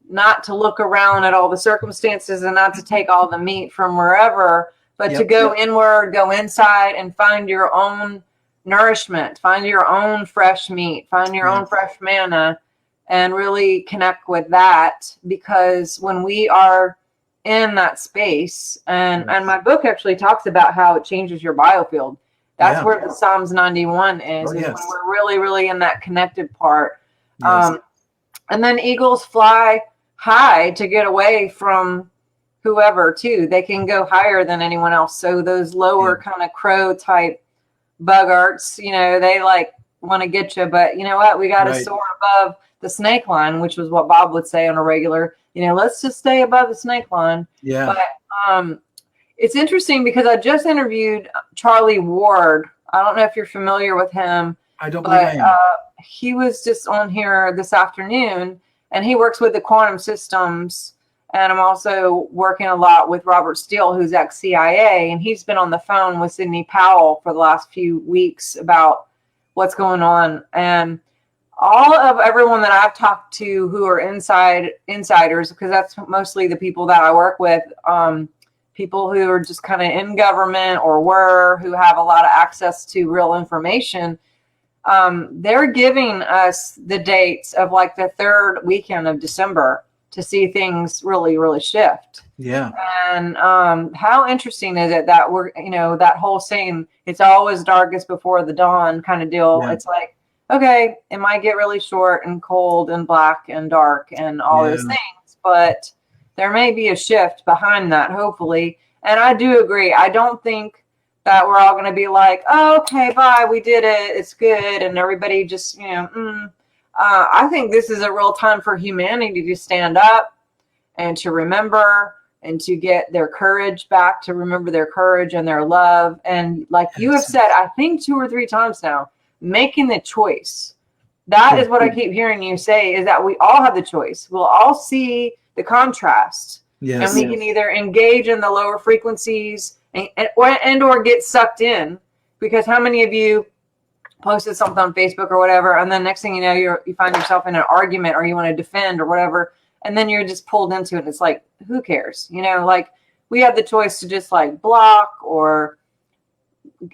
not to look around at all the circumstances and not to take all the meat from wherever, but to go inward, go inside, and find your own nourishment, find your own fresh meat, find your own fresh manna, and really connect with that. Because when we are in that space, and my book actually talks about how it changes your biofield. That's where the Psalms 91 is, when we're really, really in that connected part. And then eagles fly high to get away from whoever too. They can go higher than anyone else. So those lower kind of crow type buggarts, they like want to get you, but you know what? We got to soar above the snake line, which was what Bob would say on a regular, let's just stay above the snake line. Yeah. But it's interesting because I just interviewed Charlie Ward. I don't know if you're familiar with him. I don't believe I am. He was just on here this afternoon, and he works with the quantum systems. And I'm also working a lot with Robert Steele, who's ex-CIA, and he's been on the phone with Sidney Powell for the last few weeks about what's going on. And all of everyone that I've talked to who are insiders, because that's mostly the people that I work with, people who are just kind of in government or who have a lot of access to real information, they're giving us the dates of like the third weekend of December to see things really, really shift. Yeah. And how interesting is it that we're, that whole saying, it's always darkest before the dawn kind of deal. Yeah. It's like, okay, it might get really short and cold and black and dark and all those things, but there may be a shift behind that, hopefully. And I do agree. I don't think that we're all going to be like, oh, okay, bye, we did it, it's good, and everybody just, I think this is a real time for humanity to stand up and to remember and to get their courage back, to remember their courage and their love. And like you have said, I think 2 or 3 times now, making the choice. That is what I keep hearing you say, is that we all have the choice. We'll all see the contrast. Yes. And we can either engage in the lower frequencies and or get sucked in, because how many of you posted something on Facebook or whatever, and then next thing you know, you find yourself in an argument, or you want to defend or whatever, and then you're just pulled into it. It's like, who cares? Like we have the choice to just like block or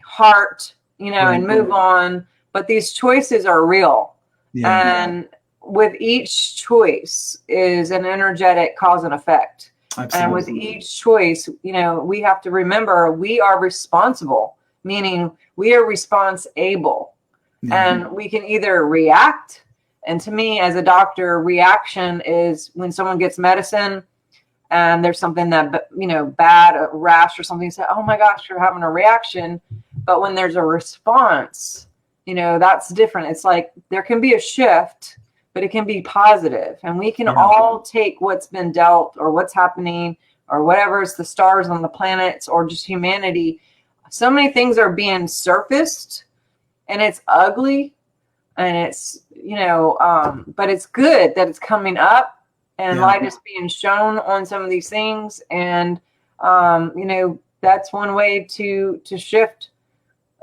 heart, and move on. But these choices are real. Yeah. And with each choice is an energetic cause and effect. Absolutely. And with each choice, we have to remember we are responsible, meaning we are responsible. And we can either react. And to me, as a doctor, reaction is when someone gets medicine and there's something that, bad, a rash or something, say, oh my gosh, you're having a reaction. But when there's a response, that's different. It's like there can be a shift, but it can be positive. And we can all take what's been dealt or what's happening or whatever, it's the stars on the planets or just humanity. So many things are being surfaced, and it's ugly, and it's, but it's good that it's coming up, and light is being shown on some of these things. And, that's one way to shift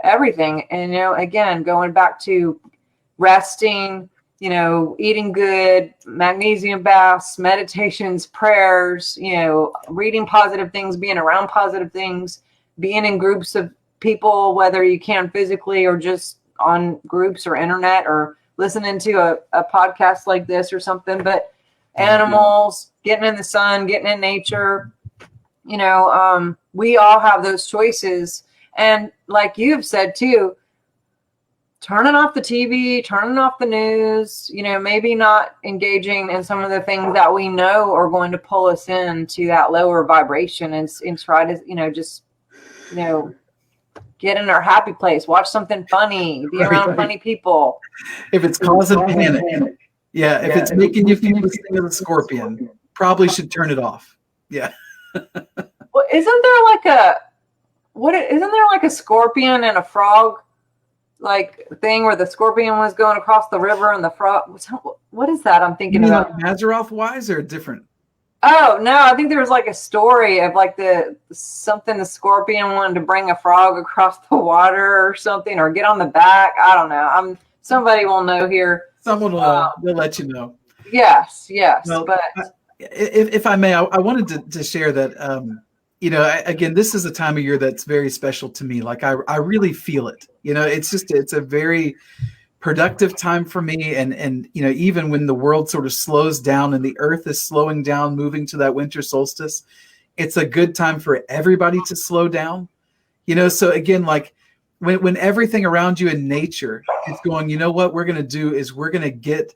everything. And, again, going back to resting, eating good, magnesium baths, meditations, prayers, reading positive things, being around positive things, being in groups of people, whether you can physically or just on groups or internet, or listening to a podcast like this or something. But animals, getting in the sun, getting in nature, we all have those choices. And like you've said too, turning off the TV, turning off the news, maybe not engaging in some of the things that we know are going to pull us into that lower vibration, and try to, just, get in our happy place, watch something funny, be around funny people. If it's causing panic, if it's making you feel the sting of the scorpion, probably should turn it off. Yeah. Well, isn't there like a scorpion and a frog like thing where the scorpion was going across the river and the frog? What is that I'm thinking about? Like Mazeroth wise or different? Oh no, I think there was like a story of like the scorpion wanted to bring a frog across the water or something, or get on the back. I don't know. Somebody will know here. Someone will let you know. Yes. Well, but if I may, I wanted to share that. Again, this is a time of year that's very special to me. Like I really feel it. It's a very productive time for me. And even when the world sort of slows down and the earth is slowing down, moving to that winter solstice, it's a good time for everybody to slow down. So again, like when everything around you in nature is going, what we're going to do is we're going to get,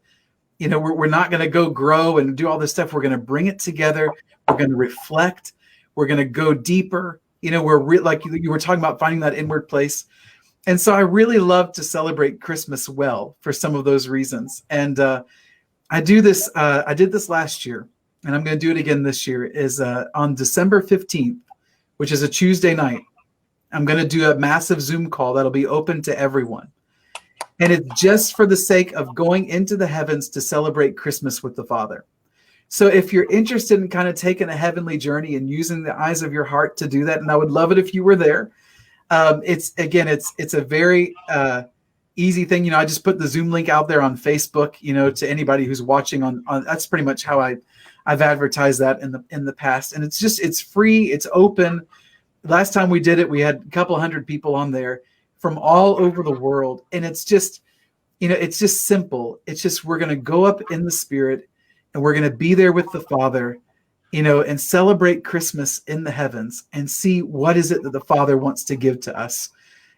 we're not going to go grow and do all this stuff. We're going to bring it together. We're going to reflect. We're going to go deeper. Like you were talking about finding that inward place. And so I really love to celebrate Christmas well for some of those reasons. And I did this last year, and I'm going to do it again this year, is on December 15th, which is a Tuesday night. I'm going to do a massive Zoom call that'll be open to everyone. And it's just for the sake of going into the heavens to celebrate Christmas with the Father. So if you're interested in kind of taking a heavenly journey and using the eyes of your heart to do that, and I would love it if you were there. It's a very easy thing. I just put the Zoom link out there on Facebook, to anybody who's watching on that's pretty much how I've advertised that in the past. And it's free. It's open. Last time we did it, we had a couple hundred people on there from all over the world. And it's just, it's just simple. It's just, we're going to go up in the spirit, and we're going to be there with the Father, and celebrate Christmas in the heavens and see what is it that the Father wants to give to us,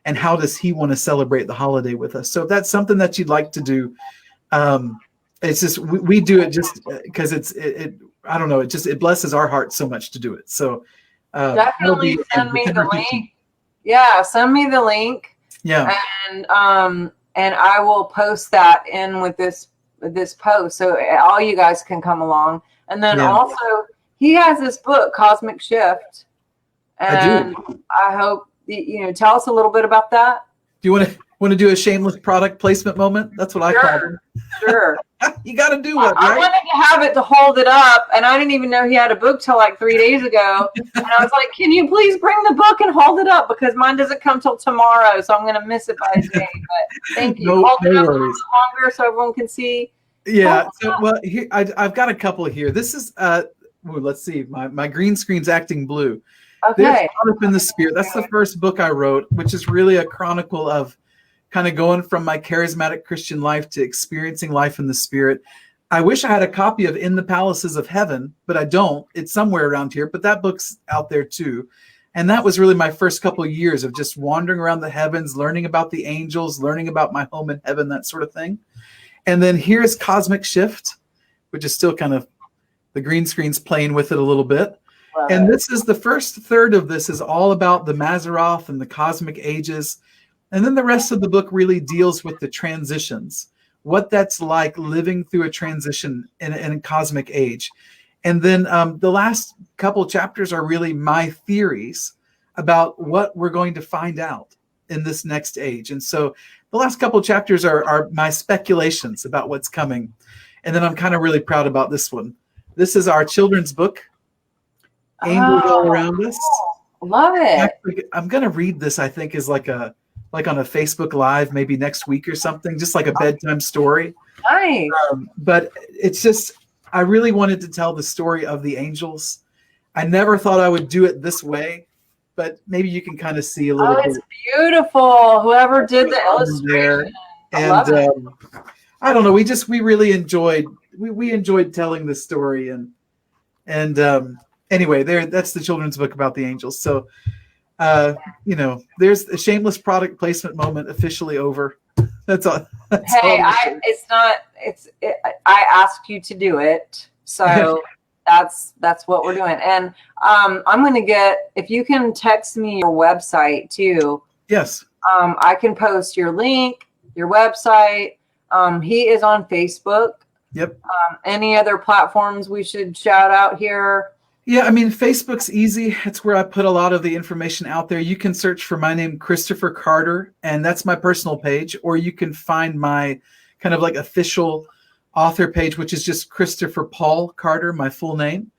and how does he want to celebrate the holiday with us. So if that's something that you'd like to do, it's just, we do it just because I don't know, it blesses our heart so much to do it. So definitely send me the link. Yeah, send me the link. Yeah. And I will post that in with this post so all you guys can come along. And then also he has this book, Cosmic Shift. And I do. I hope tell us a little bit about that. Do you want to do a shameless product placement moment? That's what I call it. Sure. You got to do one, I right? wanted to have it to hold it up, and I didn't even know he had a book till like 3 days ago. And I was like, "Can you please bring the book and hold it up because mine doesn't come till tomorrow, so I'm going to miss it by a day." But thank you. Hold it up a little longer so everyone can see. Yeah. So, well, here I've got a couple here. This is let's see. My green screen's acting blue. Okay. There's Caught Up in the Spirit. That's the first book I wrote, which is really a chronicle of kind of going from my charismatic Christian life to experiencing life in the Spirit. I wish I had a copy of In the Palaces of Heaven, but I don't. It's somewhere around here, but that book's out there too. And that was really my first couple of years of just wandering around the heavens, learning about the angels, learning about my home in heaven, that sort of thing. And then here's Cosmic Shift, which is still kind of, the green screen's playing with it a little bit. And this is the first third of this is all about the Mazeroth and the cosmic ages. And then the rest of the book really deals with the transitions, what that's like living through a transition in a cosmic age. And then the last couple chapters are really my theories about what we're going to find out in this next age. And so the last couple chapters are my speculations about what's coming. And then I'm kind of really proud about this one. This is our children's book, Angels All Around Us. Love it. Actually, I'm going to read this, I think, is like on a Facebook Live, maybe next week or something, just like a bedtime story. Nice. But it's just, I really wanted to tell the story of the angels. I never thought I would do it this way, but maybe you can kind of see a little bit. It's beautiful. Whoever did the illustration. And I don't know, we really enjoyed, we enjoyed telling the story. And anyway, that's the children's book about the angels. So, there's a shameless product placement moment officially over. That's all. I asked you to do it. So that's what we're doing. And I'm going to get, if you can text me your website too. Yes. I can post your link, your website. He is on Facebook. Yep. Any other platforms we should shout out here? Yeah, I mean, Facebook's easy. It's where I put a lot of the information out there. You can search for my name, Christopher Carter, and that's my personal page. Or you can find my kind of like official author page, which is just Christopher Paul Carter, my full name.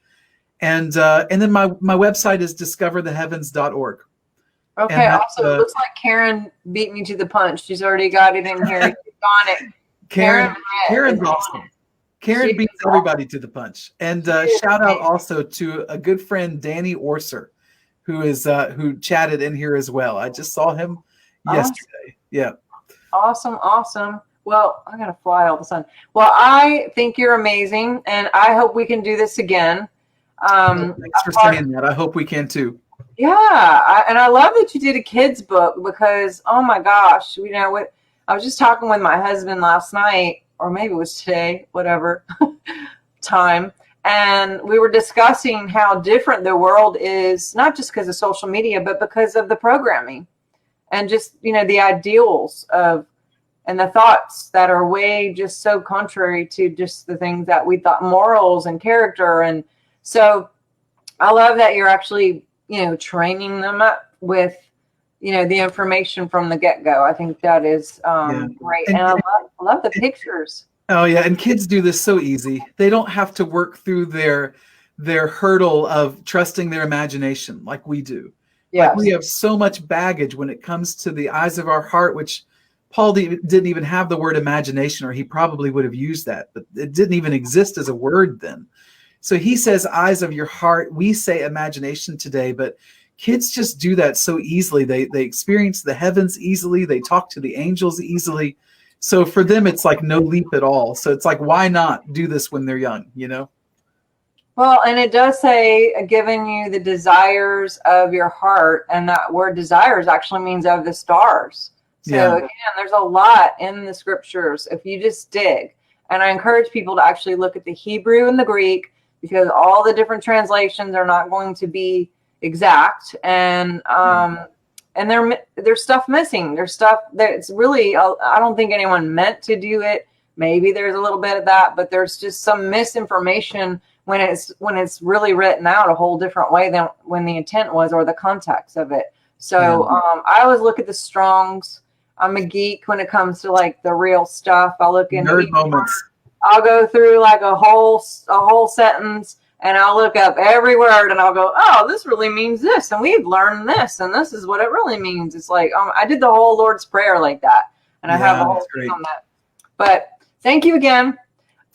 And then my website is discovertheheavens.org. Okay, awesome. It looks like Karen beat me to the punch. She's already got it in here. She's on it. Karen's awesome. Karen beats everybody to the punch. And shout out also to a good friend, Danny Orser, who chatted in here as well. I just saw him yesterday. Yeah. Awesome. Well, I got to fly all of a sudden. Well, I think you're amazing, and I hope we can do this again. Thanks for saying that. I hope we can too. Yeah, and I love that you did a kid's book because, oh my gosh, I was just talking with my husband last night, or maybe it was today, whatever time. And we were discussing how different the world is, not just because of social media, but because of the programming and just, the ideals and the thoughts that are way just so contrary to just the things that we thought, morals and character. And so I love that you're actually, training them up with, the information from the get-go. I think that is great. And I love the pictures. Oh yeah. And kids do this so easy. They don't have to work through their hurdle of trusting their imagination like we do. Yes. Like we have so much baggage when it comes to the eyes of our heart, which Paul didn't even have the word imagination, or he probably would have used that, but it didn't even exist as a word then. So he says eyes of your heart. We say imagination today, but kids just do that so easily. They experience the heavens easily. They talk to the angels easily. So for them, it's like no leap at all. So it's like, why not do this when they're young, Well, and it does say, giving you the desires of your heart. And that word desires actually means of the stars. So again, there's a lot in the scriptures if you just dig. And I encourage people to actually look at the Hebrew and the Greek, because all the different translations are not going to be exact. And and there's stuff missing. There's stuff that's really, I don't think anyone meant to do it. Maybe there's a little bit of that, but there's just some misinformation when it's really written out a whole different way than when the intent was or the context of it. So I always look at the Strongs. I'm a geek when it comes to like the real stuff. I look into nerd moments. I'll go through like a whole sentence, and I'll look up every word, and I'll go, oh, this really means this, and we've learned this, and this is what it really means. It's like I did the whole Lord's Prayer like that, and I have a whole thing on that. But thank you again.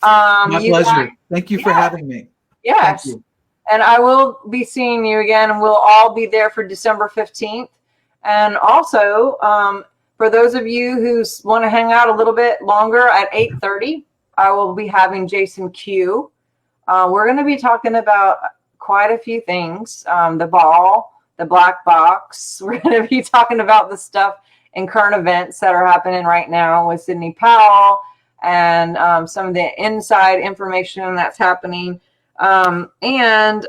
My pleasure. Thank you for having me. Yes. Thank you. And I will be seeing you again, and we'll all be there for December 15th. And also, for those of you who want to hang out a little bit longer at 8:30, I will be having Jason Q. We're going to be talking about quite a few things. The ball, the black box. We're going to be talking about the stuff in current events that are happening right now with Sidney Powell and some of the inside information that's happening. And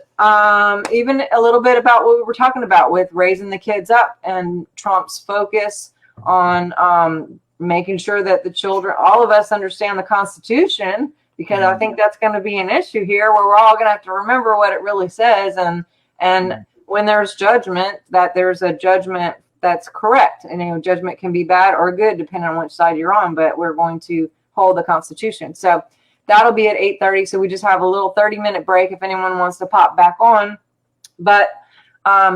even a little bit about what we were talking about with raising the kids up and Trump's focus on making sure that the children, all of us, understand the Constitution, because I think that's going to be an issue here where we're all going to have to remember what it really says. And when there's judgment, that there's a judgment that's correct. And judgment can be bad or good depending on which side you're on, but we're going to hold the Constitution. So that'll be at 8:30. So we just have a little 30-minute break if anyone wants to pop back on. But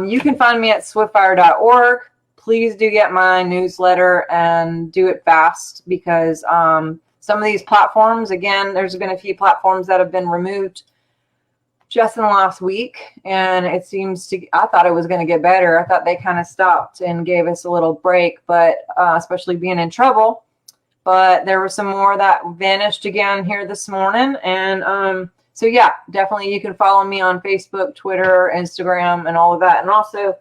you can find me at swiftfire.org. Please do get my newsletter and do it fast, because some of these platforms, again, there's been a few platforms that have been removed just in the last week. And it seems I thought it was going to get better. I thought they kind of stopped and gave us a little break, but especially being in trouble. But there were some more that vanished again here this morning. And so, yeah, definitely you can follow me on Facebook, Twitter, Instagram, and all of that. And also,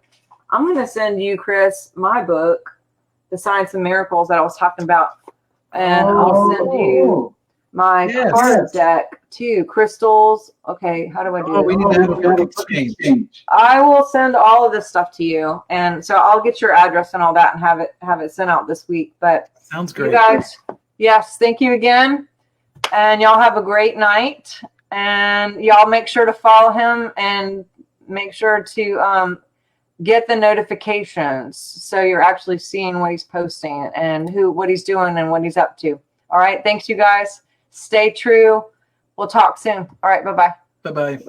I'm going to send you, Chris, my book, The Science of Miracles, that I was talking about. And I'll send you my card deck, too. Crystals. Okay, how do I do it? We need to have a book exchange. I will send all of this stuff to you. And so I'll get your address and all that and have it sent out this week. But sounds great. You guys, yes, thank you again. And y'all have a great night. And y'all make sure to follow him and make sure to get the notifications so you're actually seeing what he's posting and what he's doing and what he's up to. All right. Thanks, you guys. Stay true. We'll talk soon. All right. Bye-bye. Bye-bye.